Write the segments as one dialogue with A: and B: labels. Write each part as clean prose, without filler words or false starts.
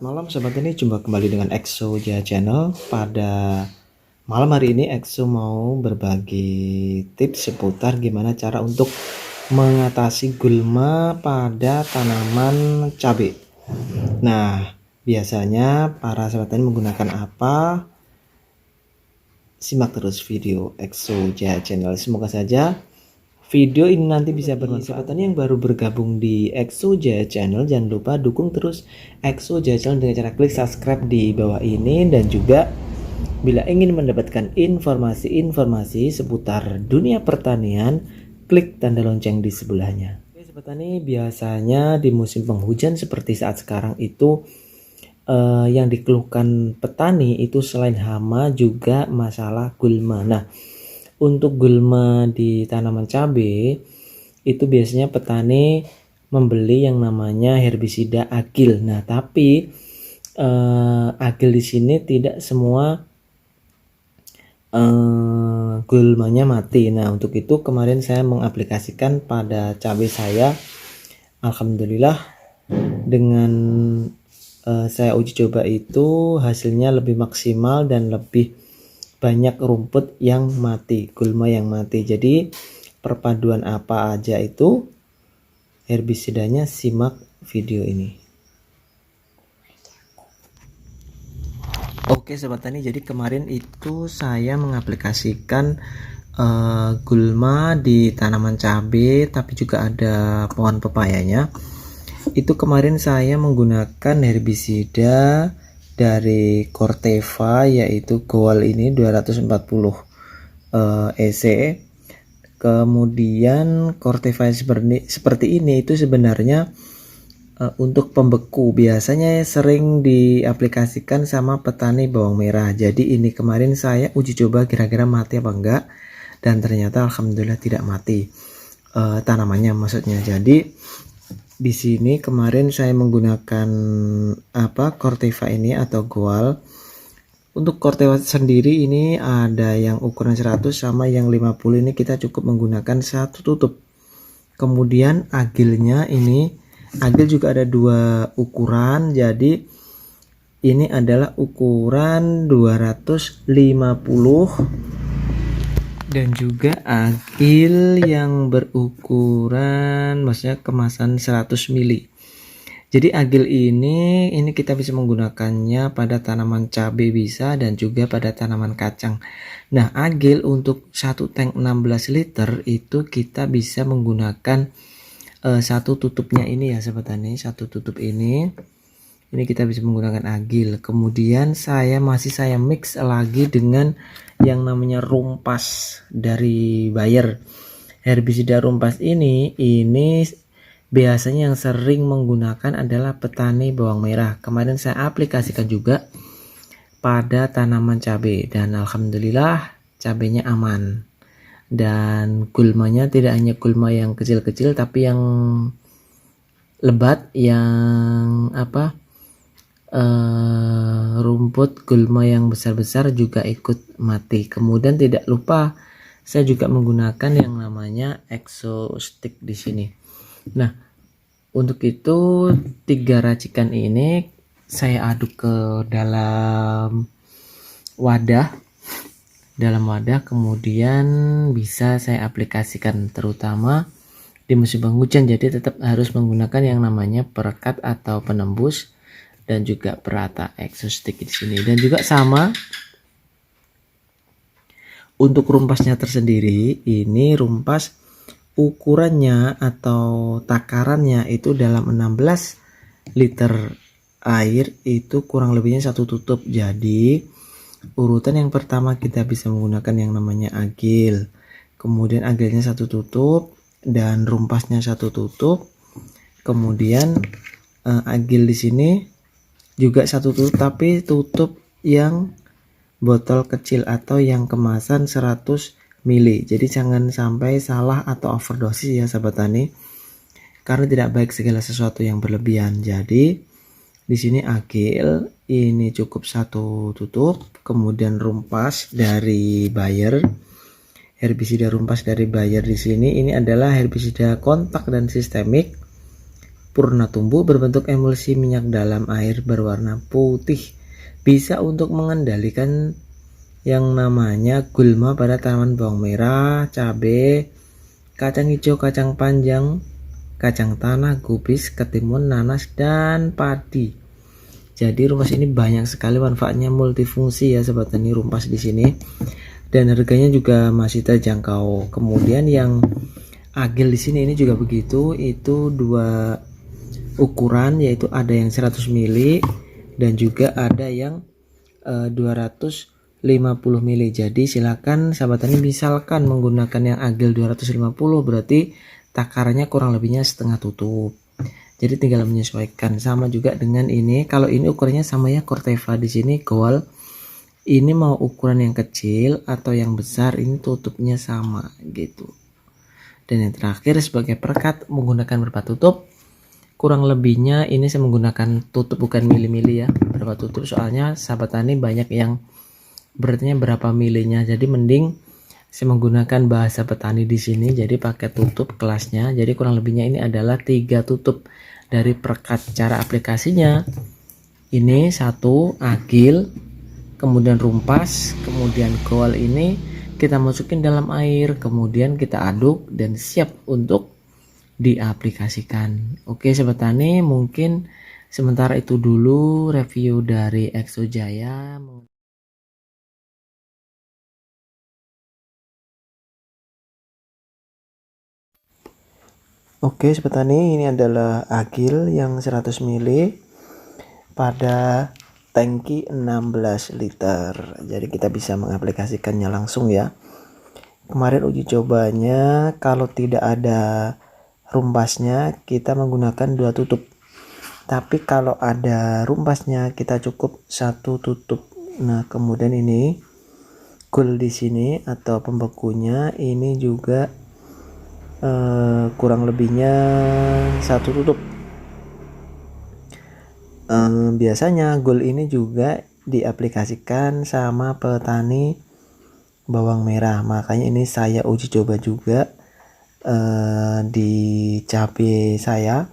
A: Malam sobat ini, jumpa kembali dengan Exo Jaya Channel. Pada malam hari ini Exo mau berbagi tips seputar gimana cara untuk mengatasi gulma pada tanaman cabai. Nah, biasanya para sobat ini menggunakan apa? Simak terus video Exo Jaya Channel. Semoga saja video ini nanti bisa bermanfaat. Sobat yang baru bergabung di Exo Jaya Channel, jangan lupa dukung terus Exo Jaya Channel dengan cara klik subscribe di bawah ini, dan juga bila ingin mendapatkan informasi-informasi seputar dunia pertanian, klik tanda lonceng di sebelahnya. Oke sobat tani, biasanya di musim penghujan seperti saat sekarang itu yang dikeluhkan petani itu selain hama juga masalah gulma. Nah, untuk gulma di tanaman cabai itu biasanya petani membeli yang namanya herbisida agil. Nah, tapi agil di sini tidak semua gulmanya mati. Nah, untuk itu kemarin saya mengaplikasikan pada cabai saya. Alhamdulillah dengan saya uji coba itu hasilnya lebih maksimal dan lebih banyak rumput yang mati, gulma yang mati. Jadi perpaduan apa aja itu herbisidanya, simak video ini. Oke sobat tani, jadi kemarin itu saya mengaplikasikan gulma di tanaman cabai, tapi juga ada pohon pepayanya. Itu kemarin saya menggunakan herbisida dari Corteva, yaitu Goal ini 240 EC. Kemudian Corteva seperti ini itu sebenarnya untuk pembeku, biasanya sering diaplikasikan sama petani bawang merah. Jadi ini kemarin saya uji coba kira-kira mati apa enggak, dan ternyata alhamdulillah tidak mati tanamannya maksudnya. Jadi di sini kemarin saya menggunakan Corteva ini atau Goal. Untuk Corteva sendiri ini ada yang ukuran 100 sama yang 50, ini kita cukup menggunakan satu tutup. Kemudian agilnya ini, agil juga ada dua ukuran, jadi ini adalah ukuran 250 dan juga agil yang berukuran, maksudnya kemasan 100 ml. Jadi agil ini kita bisa menggunakannya pada tanaman cabai bisa, dan juga pada tanaman kacang. Nah, agil untuk satu tank 16 liter itu kita bisa menggunakan satu tutupnya ini ya sobat tani, satu tutup ini kita bisa menggunakan agil. Kemudian saya mix lagi dengan yang namanya rumpas dari Bayer. Herbisida rumpas ini biasanya yang sering menggunakan adalah petani bawang merah. Kemarin saya aplikasikan juga pada tanaman cabai, dan alhamdulillah cabainya aman. Dan gulmanya tidak hanya gulma yang kecil-kecil, tapi yang lebat, yang rumput gulma yang besar-besar juga ikut mati. Kemudian tidak lupa saya juga menggunakan yang namanya Exo Stick di sini. Nah, untuk itu 3 racikan ini saya aduk ke dalam wadah, kemudian bisa saya aplikasikan terutama di musim penghujan. Jadi tetap harus menggunakan yang namanya perekat atau penembus, dan juga perata Exo Stick di sini. Dan juga sama untuk rumpasnya tersendiri, ini rumpas ukurannya atau takarannya itu dalam 16 liter air itu kurang lebihnya satu tutup. Jadi urutan yang pertama kita bisa menggunakan yang namanya agil, kemudian agilnya satu tutup dan rumpasnya satu tutup, kemudian agil di sini juga satu tutup, tapi tutup yang botol kecil atau yang kemasan 100 ml. Jadi jangan sampai salah atau overdosis ya sahabat tani, karena tidak baik segala sesuatu yang berlebihan. Jadi di sini agil ini cukup 1 tutup, kemudian rumpas dari Bayer. Herbisida rumpas dari Bayer di sini ini adalah herbisida kontak dan sistemik, purna tumbuh, berbentuk emulsi minyak dalam air berwarna putih. Bisa untuk mengendalikan yang namanya gulma pada tanaman bawang merah, cabai, kacang hijau, kacang panjang, kacang tanah, gubis, ketimun, nanas, dan padi. Jadi rumpas ini banyak sekali manfaatnya, multifungsi ya sobat tani rumpas di sini, dan harganya juga masih terjangkau. Kemudian yang agil di sini ini juga begitu, itu 2 ukuran, yaitu ada yang 100 ml dan juga ada yang 250 ml. Jadi silakan sahabat tani misalkan menggunakan yang agil 250, berarti takarannya kurang lebihnya setengah tutup. Jadi tinggal menyesuaikan. Sama juga dengan ini, kalau ini ukurannya sama ya, Corteva di sini goal. Ini mau ukuran yang kecil atau yang besar, ini tutupnya sama gitu. Dan yang terakhir sebagai perekat menggunakan berapa tutup, kurang lebihnya ini saya menggunakan tutup bukan mili-mili ya, berapa tutup, soalnya sahabat tani banyak yang berartinya berapa milinya. Jadi mending saya menggunakan bahasa petani di sini, jadi pakai tutup kelasnya. Jadi kurang lebihnya ini adalah 3 tutup dari perekat. Cara aplikasinya ini 1 agil, kemudian rumpas, kemudian goal ini kita masukin dalam air, kemudian kita aduk dan siap untuk diaplikasikan. Oke sobat tani, mungkin sementara itu dulu review dari Exojaya. Oke sobat tani, ini adalah agil yang 100 ml pada tangki 16 liter. Jadi kita bisa mengaplikasikannya langsung ya. Kemarin uji cobanya kalau tidak ada rumpasnya kita menggunakan 2 tutup. Tapi kalau ada rumpasnya kita cukup 1 tutup. Nah, kemudian ini gul di sini atau pembekunya ini juga kurang lebihnya 1 tutup. Biasanya gul ini juga diaplikasikan sama petani bawang merah, makanya ini saya uji coba juga di cabai saya,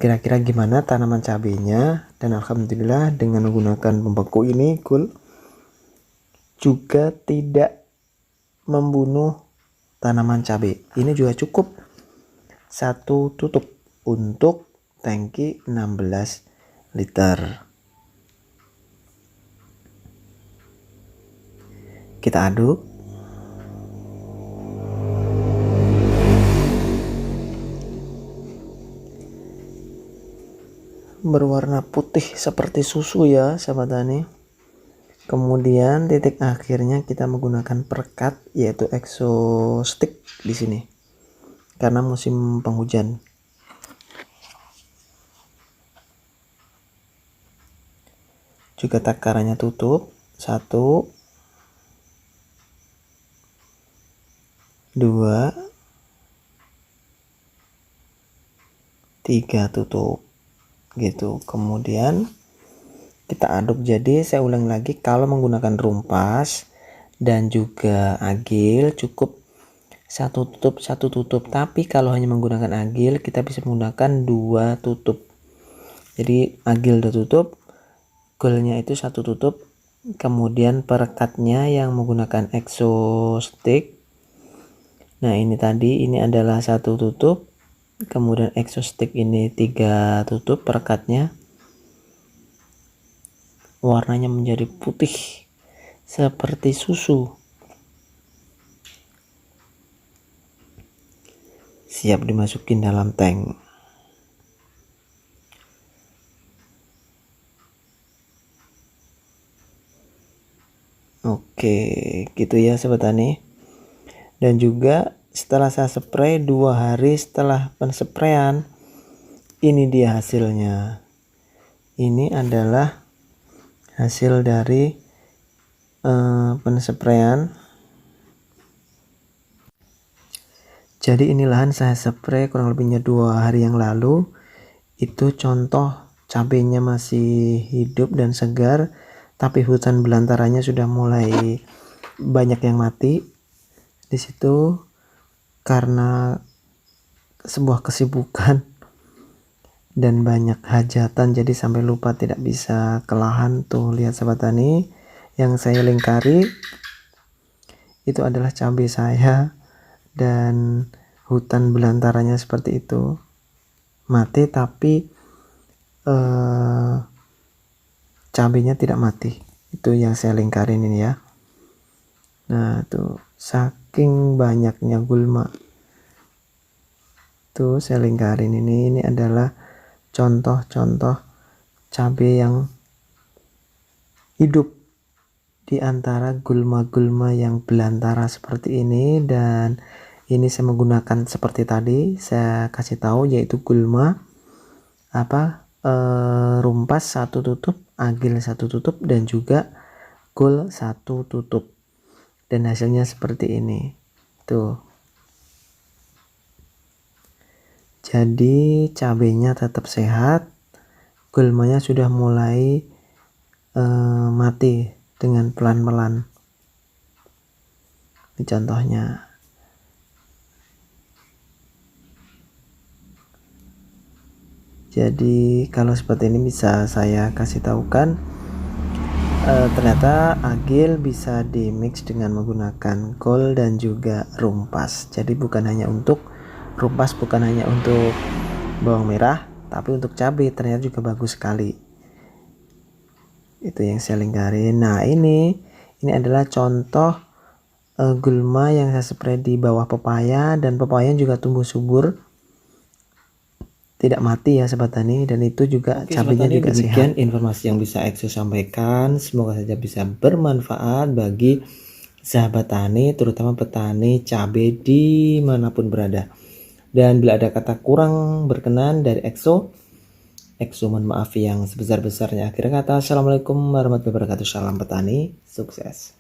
A: kira-kira gimana tanaman cabenya, dan alhamdulillah dengan menggunakan pembeku ini gul juga tidak membunuh tanaman cabai. Ini juga cukup 1 tutup untuk tangki 16 liter. Kita aduk. Berwarna putih seperti susu ya sahabat tani. Kemudian titik akhirnya kita menggunakan perekat yaitu Exostick di sini karena musim penghujan. Juga takarannya tutup 1, 2, 3 tutup gitu. Kemudian kita aduk. Jadi saya ulang lagi, kalau menggunakan rumpas dan juga agil cukup 1 tutup 1 tutup, tapi kalau hanya menggunakan agil kita bisa menggunakan 2 tutup. Jadi agil 2 tutup, golnya itu 1 tutup, kemudian perekatnya yang menggunakan Exostick. Nah ini tadi ini adalah 1 tutup, kemudian Exostick ini 3 tutup perekatnya. Warnanya menjadi putih seperti susu. Siap dimasukin dalam tank. Oke, gitu ya sobat tani. Dan juga setelah saya spray 2 hari setelah pensprayan, ini dia hasilnya. Ini adalah hasil dari pensprayan. Jadi ini lahan saya spray kurang lebihnya 2 hari yang lalu. Itu contoh cabenya masih hidup dan segar, tapi hutan belantaranya sudah mulai banyak yang mati. Di situ karena sebuah kesibukan dan banyak hajatan, jadi sampai lupa tidak bisa ke lahan. Tuh lihat sahabat tani, yang saya lingkari itu adalah cabai saya, dan hutan belantaranya seperti itu mati, tapi cabainya tidak mati. Itu yang saya lingkarin ini ya. Nah tuh saking banyaknya gulma, tuh saya lingkarin ini adalah contoh-contoh cabai yang hidup di antara gulma-gulma yang belantara seperti ini. Dan ini saya menggunakan seperti tadi saya kasih tahu, yaitu gulma rumpas 1 tutup, agil 1 tutup, dan juga gol 1 tutup, dan hasilnya seperti ini tuh. Jadi cabenya tetap sehat, gulmanya sudah mulai mati dengan pelan-pelan. Ini contohnya. Jadi kalau seperti ini bisa saya kasih tahukan, ternyata agil bisa di mix dengan menggunakan kol dan juga rumpas. Jadi bukan hanya untuk rumpas, bukan hanya untuk bawang merah, tapi untuk cabai ternyata juga bagus sekali. Itu yang saya lingkarin. Nah ini adalah contoh gulma yang saya spray di bawah pepaya, dan pepaya juga tumbuh subur, tidak mati ya sahabat tani, dan itu juga cabenya juga sehat. Informasi yang bisa Exo sampaikan, semoga saja bisa bermanfaat bagi sahabat tani, terutama petani cabai dimanapun berada. Dan bila ada kata kurang berkenan dari Exo mohon maaf yang sebesar-besarnya. Akhir kata, assalamualaikum warahmatullahi wabarakatuh. Salam petani, sukses.